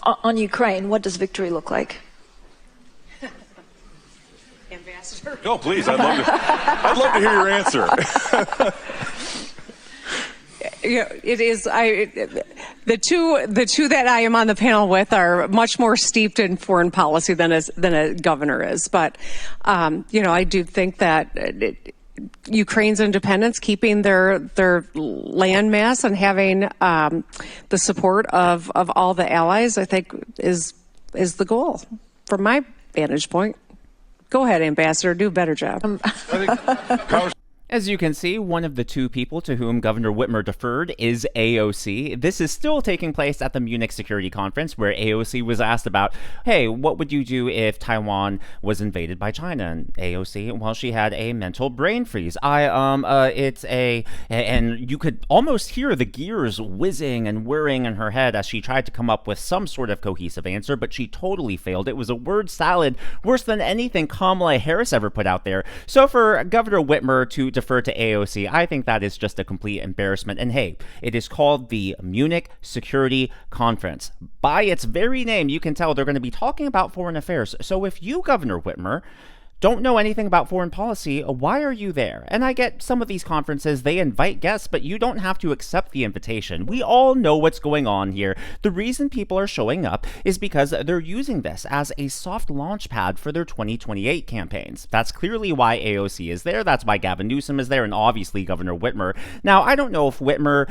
On Ukraine, what does victory look like? Ambassador? No, please. I'd love to hear your answer. It is. The two that I am on the panel with are much more steeped in foreign policy than a governor is. But I do think that Ukraine's independence, keeping their land mass, and having the support of all the allies, I think is the goal from my vantage point. Go ahead, Ambassador. Do a better job. As you can see, one of the two people to whom Governor Whitmer deferred is AOC. This is still taking place at the Munich Security Conference, where AOC was asked about, hey, what would you do if Taiwan was invaded by China? And AOC, well, she had a mental brain freeze. And you could almost hear the gears whizzing and whirring in her head as she tried to come up with some sort of cohesive answer, but she totally failed. It was a word salad worse than anything Kamala Harris ever put out there. So for Governor Whitmer to defer to AOC, I think that is just a complete embarrassment. And hey, it is called the Munich Security Conference. By its very name, you can tell they're going to be talking about foreign affairs. So if you, Governor Whitmer, don't know anything about foreign policy, why are you there? And I get some of these conferences, they invite guests, but you don't have to accept the invitation. We all know what's going on here. The reason people are showing up is because they're using this as a soft launch pad for their 2028 campaigns. That's clearly why AOC is there. That's why Gavin Newsom is there, and obviously Governor Whitmer. Now, I don't know if Whitmer,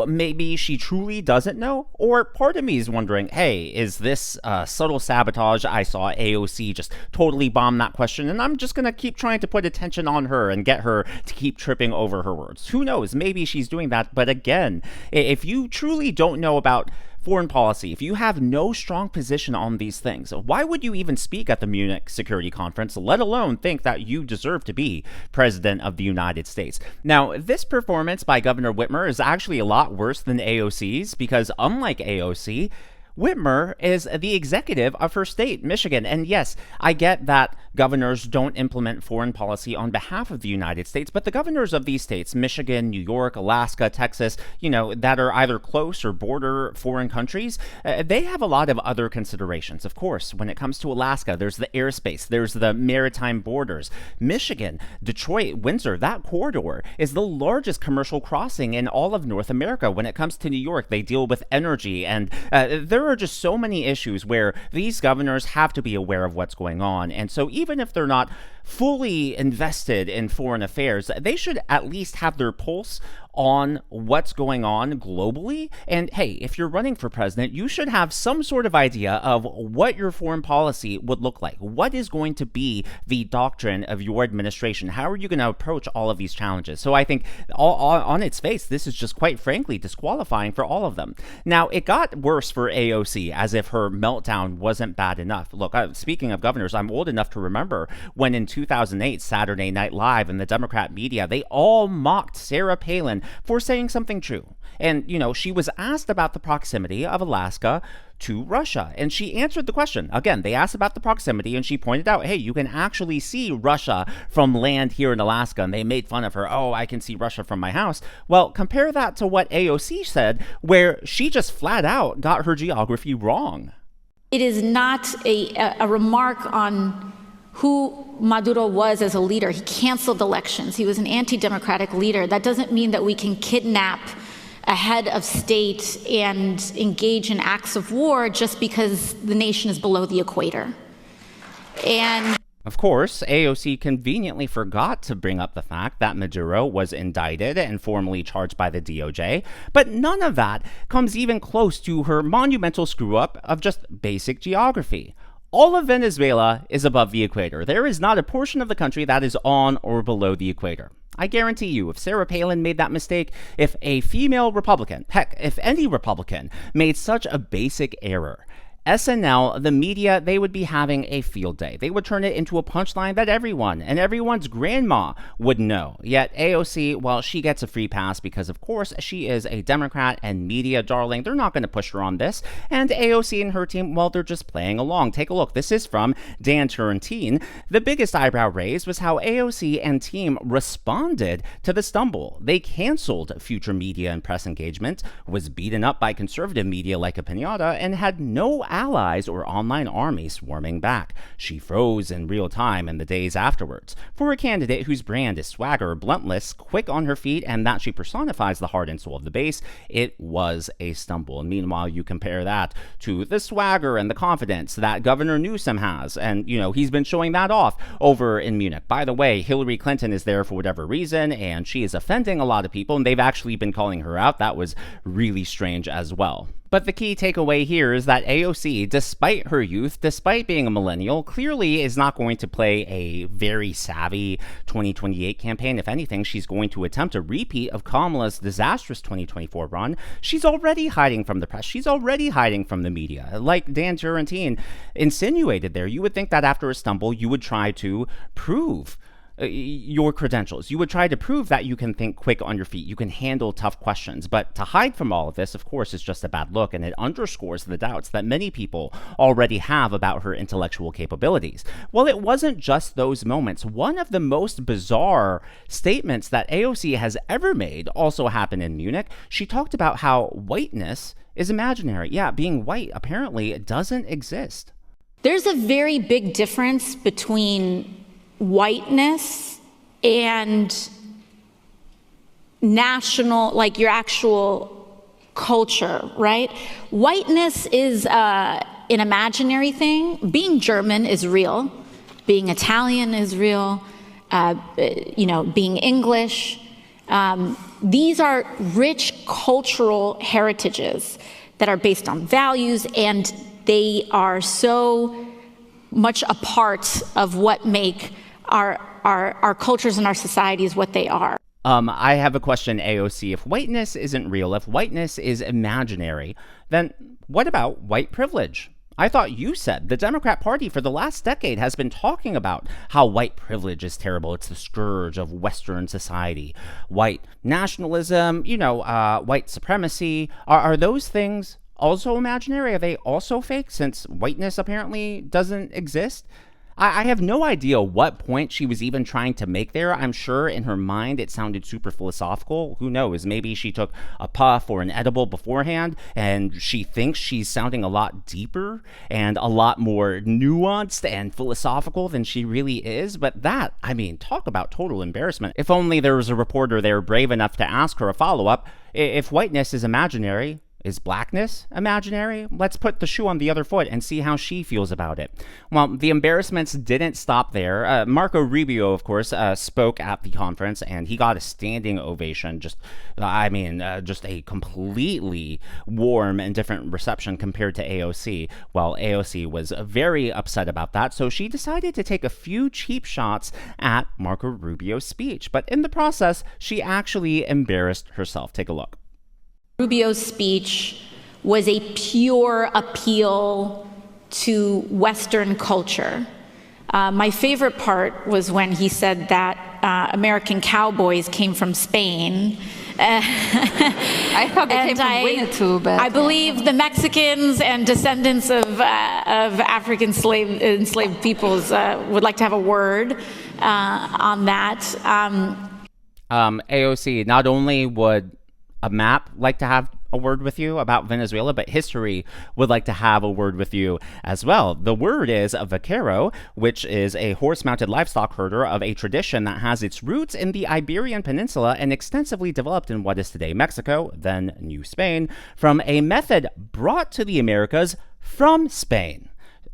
maybe she truly doesn't know, or part of me is wondering, hey, is this subtle sabotage? I saw AOC just totally bomb that question, and I'm just going to keep trying to put attention on her and get her to keep tripping over her words. Who knows? Maybe she's doing that. But again, if you truly don't know about foreign policy, if you have no strong position on these things, why would you even speak at the Munich Security Conference, let alone think that you deserve to be President of the United States? Now, this performance by Governor Whitmer is actually a lot worse than AOC's, because unlike AOC, Whitmer is the executive of her state, Michigan. And yes, I get that governors don't implement foreign policy on behalf of the United States, but the governors of these states, Michigan, New York, Alaska, Texas, that are either close or border foreign countries, they have a lot of other considerations. Of course, when it comes to Alaska, there's the airspace, there's the maritime borders. Michigan, Detroit, Windsor, that corridor is the largest commercial crossing in all of North America. When it comes to New York, they deal with energy, and there are just so many issues where these governors have to be aware of what's going on. And so even if they're not fully invested in foreign affairs, they should at least have their pulse on what's going on globally. And hey, if you're running for president, you should have some sort of idea of what your foreign policy would look like. What is going to be the doctrine of your administration? How are you going to approach all of these challenges? So I think on its face, this is just quite frankly disqualifying for all of them. Now, it got worse for AOC, as if her meltdown wasn't bad enough. Look, speaking of governors, I'm old enough to remember when in 2008, Saturday Night Live and the Democrat media, they all mocked Sarah Palin for saying something true. And, she was asked about the proximity of Alaska to Russia, and she answered the question. Again, they asked about the proximity, and she pointed out, hey, you can actually see Russia from land here in Alaska, and they made fun of her. Oh, I can see Russia from my house. Well, compare that to what AOC said, where she just flat out got her geography wrong. It is not a remark on who Maduro was as a leader. He canceled elections. He was an anti-democratic leader. That doesn't mean that we can kidnap a head of state and engage in acts of war just because the nation is below the equator. And of course, AOC conveniently forgot to bring up the fact that Maduro was indicted and formally charged by the DOJ, but none of that comes even close to her monumental screw-up of just basic geography. All of Venezuela is above the equator. There is not a portion of the country that is on or below the equator. I guarantee you, if Sarah Palin made that mistake, if a female Republican, heck, if any Republican made such a basic error, SNL, the media, they would be having a field day. They would turn it into a punchline that everyone and everyone's grandma would know. Yet AOC, well, she gets a free pass because, of course, she is a Democrat and media darling. They're not going to push her on this. And AOC and her team, well, they're just playing along. Take a look. This is from Dan Turrentine. The biggest eyebrow raised was how AOC and team responded to the stumble. They canceled future media and press engagement, was beaten up by conservative media like a piñata, and had no allies or online army swarming back. She froze in real time in the days afterwards. For a candidate whose brand is swagger, bluntless, quick on her feet, and that she personifies the heart and soul of the base, it was a stumble. And meanwhile, you compare that to the swagger and the confidence that Governor Newsom has, and, he's been showing that off over in Munich. By the way, Hillary Clinton is there for whatever reason, and she is offending a lot of people, and they've actually been calling her out. That was really strange as well. But the key takeaway here is that AOC, despite her youth, despite being a millennial, clearly is not going to play a very savvy 2028 campaign. If anything, she's going to attempt a repeat of Kamala's disastrous 2024 run. She's already hiding from the press. She's already hiding from the media. Like Dan Turrentine insinuated there, you would think that after a stumble, you would try to prove your credentials. You would try to prove that you can think quick on your feet, you can handle tough questions. But to hide from all of this, of course, is just a bad look, and it underscores the doubts that many people already have about her intellectual capabilities. Well, it wasn't just those moments. One of the most bizarre statements that AOC has ever made also happened in Munich. She talked about how whiteness is imaginary. Yeah, being white apparently doesn't exist. There's a very big difference between whiteness and national, like your actual culture, right? Whiteness is an imaginary thing. Being German is real. Being Italian is real. Being English. These are rich cultural heritages that are based on values, and they are so much a part of what make our cultures and our societies what they are. I have a question, AOC. If whiteness isn't real, if whiteness is imaginary, then what about white privilege? I thought you said the Democrat Party for the last decade has been talking about how white privilege is terrible. It's the scourge of Western society. White nationalism, white supremacy. Are those things also imaginary? Are they also fake, since whiteness apparently doesn't exist? I have no idea what point she was even trying to make there. I'm sure in her mind it sounded super philosophical. Who knows? Maybe she took a puff or an edible beforehand and she thinks she's sounding a lot deeper and a lot more nuanced and philosophical than she really is. But that, talk about total embarrassment. If only there was a reporter there brave enough to ask her a follow-up. If whiteness is imaginary, is blackness imaginary? Let's put the shoe on the other foot and see how she feels about it. Well, the embarrassments didn't stop there. Marco Rubio, of course, spoke at the conference, and he got a standing ovation. Just a completely warm and different reception compared to AOC. Well, AOC was very upset about that, so she decided to take a few cheap shots at Marco Rubio's speech. But in the process, she actually embarrassed herself. Take a look. Rubio's speech was a pure appeal to Western culture. My favorite part was when he said that American cowboys came from Spain. I thought they came from Winnetou, but I believe the Mexicans and descendants of African enslaved peoples would like to have a word on that. AOC, not only would a map like to have a word with you about Venezuela, but history would like to have a word with you as well. The word is a vaquero, which is a horse-mounted livestock herder of a tradition that has its roots in the Iberian Peninsula and extensively developed in what is today Mexico, then New Spain, from a method brought to the Americas from Spain.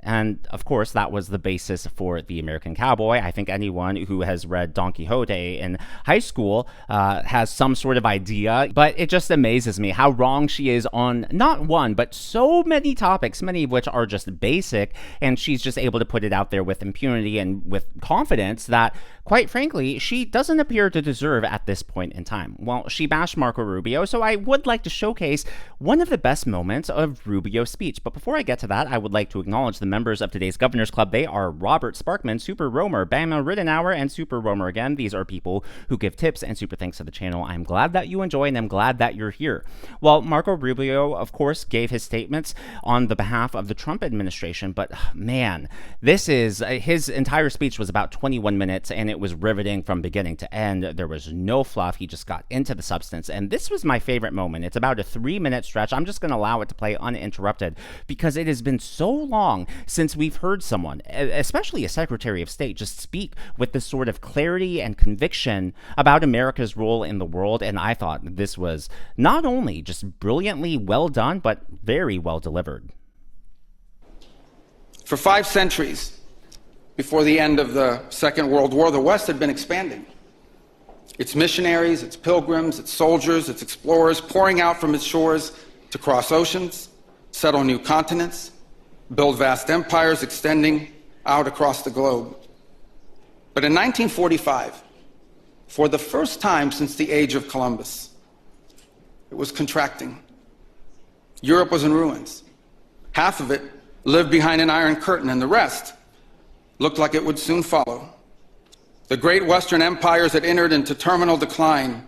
And of course, that was the basis for the American Cowboy. I think anyone who has read Don Quixote in high school has some sort of idea, but it just amazes me how wrong she is on not one, but so many topics, many of which are just basic, and she's just able to put it out there with impunity and with confidence that, quite frankly, she doesn't appear to deserve at this point in time. Well, she bashed Marco Rubio, so I would like to showcase one of the best moments of Rubio's speech. But before I get to that, I would like to acknowledge the members of today's Governor's Club. They are Robert Sparkman, Super Roamer, Bama Rittenauer, and Super Roamer again. These are people who give tips and super thanks to the channel. I'm glad that you enjoy, and I'm glad that you're here. Well, Marco Rubio, of course, gave his statements on the behalf of the Trump administration, but man, this is, his entire speech was about 21 minutes, and it was riveting from beginning to end. There was no fluff. He just got into the substance, and this was my favorite moment. It's about a 3-minute stretch. I'm just going to allow it to play uninterrupted because it has been so long since we've heard someone, especially a Secretary of State, just speak with this sort of clarity and conviction about America's role in the world, and I thought this was not only just brilliantly well done, but very well delivered. For 5 centuries before the end of the Second World War, the West had been expanding. Its missionaries, its pilgrims, its soldiers, its explorers pouring out from its shores to cross oceans, settle new continents, build vast empires extending out across the globe. But in 1945, for the first time since the age of Columbus, it was contracting. Europe was in ruins. Half of it lived behind an iron curtain, and the rest looked like it would soon follow. The great Western empires had entered into terminal decline,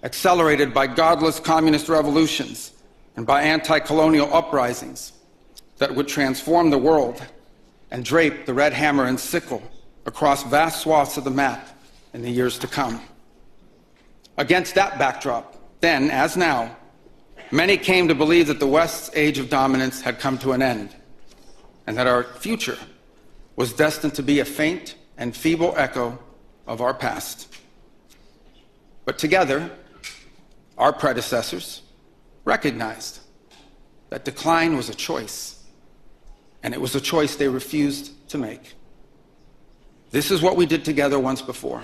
accelerated by godless communist revolutions and by anti-colonial uprisings that would transform the world and drape the red hammer and sickle across vast swaths of the map in the years to come. Against that backdrop, then as now, many came to believe that the West's age of dominance had come to an end, and that our future was destined to be a faint and feeble echo of our past. But together, our predecessors recognized that decline was a choice, and it was a choice they refused to make. This is what we did together once before,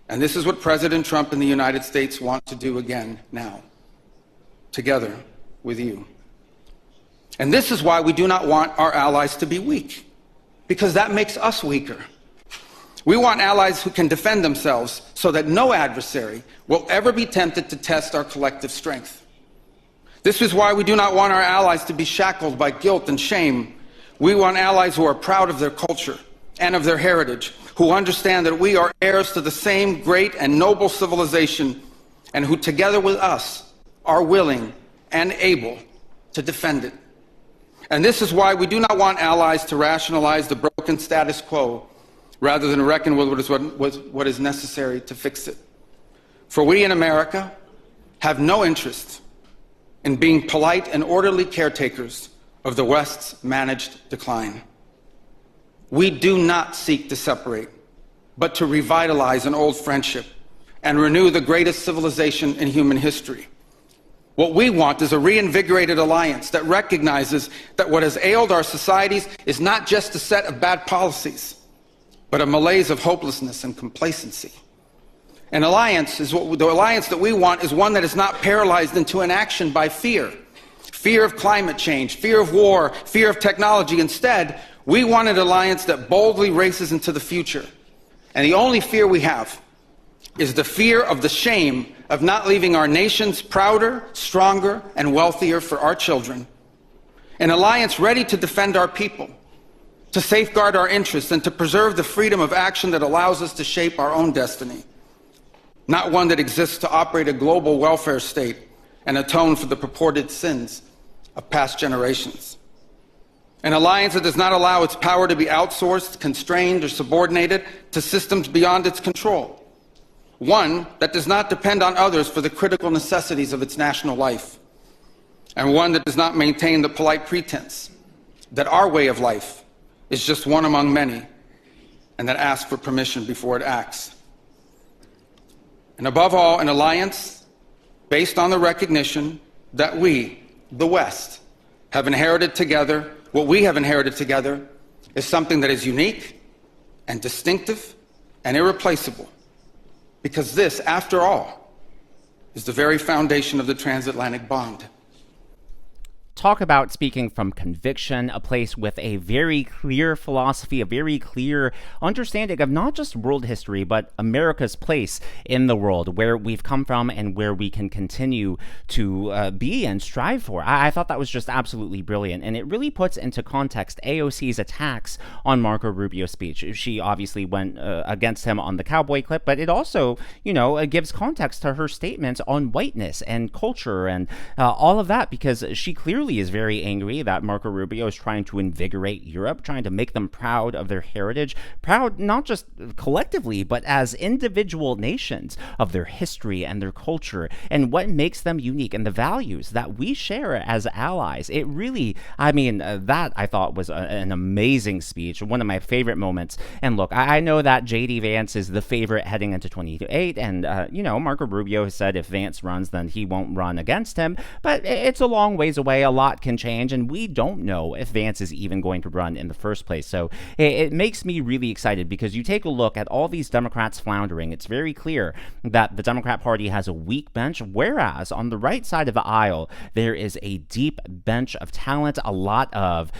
and this is what President Trump and the United States want to do again now, together with you. And this is why we do not want our allies to be weak, because that makes us weaker. We want allies who can defend themselves so that no adversary will ever be tempted to test our collective strength. This is why we do not want our allies to be shackled by guilt and shame. We want allies who are proud of their culture and of their heritage, who understand that we are heirs to the same great and noble civilization, and who together with us are willing and able to defend it. And this is why we do not want allies to rationalize the broken status quo rather than reckon with what is necessary to fix it. For we in America have no interest in being polite and orderly caretakers of the West's managed decline. We do not seek to separate, but to revitalize an old friendship and renew the greatest civilization in human history. What we want is a reinvigorated alliance that recognizes that what has ailed our societies is not just a set of bad policies, but a malaise of hopelessness and complacency. An alliance is the alliance that we want is one that is not paralyzed into inaction by fear. Fear of climate change, fear of war, fear of technology. Instead, we want an alliance that boldly races into the future. And the only fear we have is the fear of the shame of not leaving our nations prouder, stronger, and wealthier for our children. An alliance ready to defend our people, to safeguard our interests, and to preserve the freedom of action that allows us to shape our own destiny. Not one that exists to operate a global welfare state and atone for the purported sins of past generations. An alliance that does not allow its power to be outsourced, constrained, or subordinated to systems beyond its control. One that does not depend on others for the critical necessities of its national life. And one that does not maintain the polite pretense that our way of life is just one among many, and that asks for permission before it acts. And above all, an alliance based on the recognition that we, the West, have inherited together What we have inherited together is something that is unique and distinctive and irreplaceable, because this, after all, is the very foundation of the transatlantic bond. Talk about speaking from conviction, a place with a very clear philosophy, a very clear understanding of not just world history, but America's place in the world, where we've come from and where we can continue to be and strive for. I thought that was just absolutely brilliant. And it really puts into context AOC's attacks on Marco Rubio's speech. She obviously went against him on the cowboy clip, but it also, gives context to her statements on whiteness and culture and all of that, because she clearly is very angry that Marco Rubio is trying to invigorate Europe, trying to make them proud of their heritage, proud not just collectively, but as individual nations of their history and their culture and what makes them unique and the values that we share as allies. It really, that I thought was an amazing speech, one of my favorite moments. And look, I know that J.D. Vance is the favorite heading into 2028, and, Marco Rubio has said if Vance runs, then he won't run against him, but it's a long ways away. A lot can change, and we don't know if Vance is even going to run in the first place. So it makes me really excited, because you take a look at all these Democrats floundering. It's very clear that the Democrat Party has a weak bench, whereas on the right side of the aisle, there is a deep bench of talent, a lot of,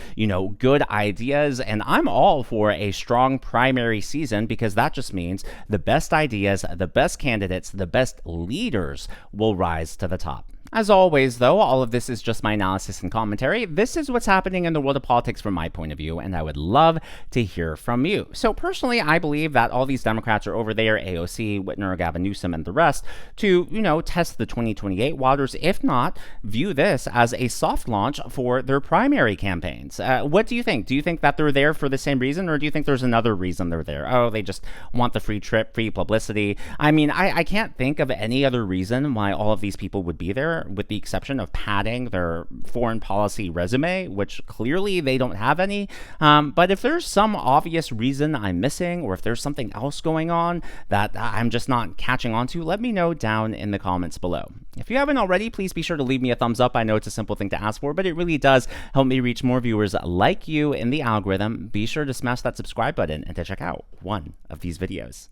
good ideas, and I'm all for a strong primary season, because that just means the best ideas, the best candidates, the best leaders will rise to the top. As always, though, all of this is just my analysis and commentary. This is what's happening in the world of politics from my point of view, and I would love to hear from you. So personally, I believe that all these Democrats are over there, AOC, Whitmer, Gavin Newsom, and the rest, to, test the 2028 waters. If not, view this as a soft launch for their primary campaigns. What do you think? Do you think that they're there for the same reason, or do you think there's another reason they're there? Oh, they just want the free trip, free publicity. I can't think of any other reason why all of these people would be there, with the exception of padding their foreign policy resume, which clearly they don't have any. But if there's some obvious reason I'm missing, or if there's something else going on that I'm just not catching on to, let me know down in the comments below. If you haven't already, please be sure to leave me a thumbs up. I know it's a simple thing to ask for, but it really does help me reach more viewers like you in the algorithm. Be sure to smash that subscribe button and to check out one of these videos.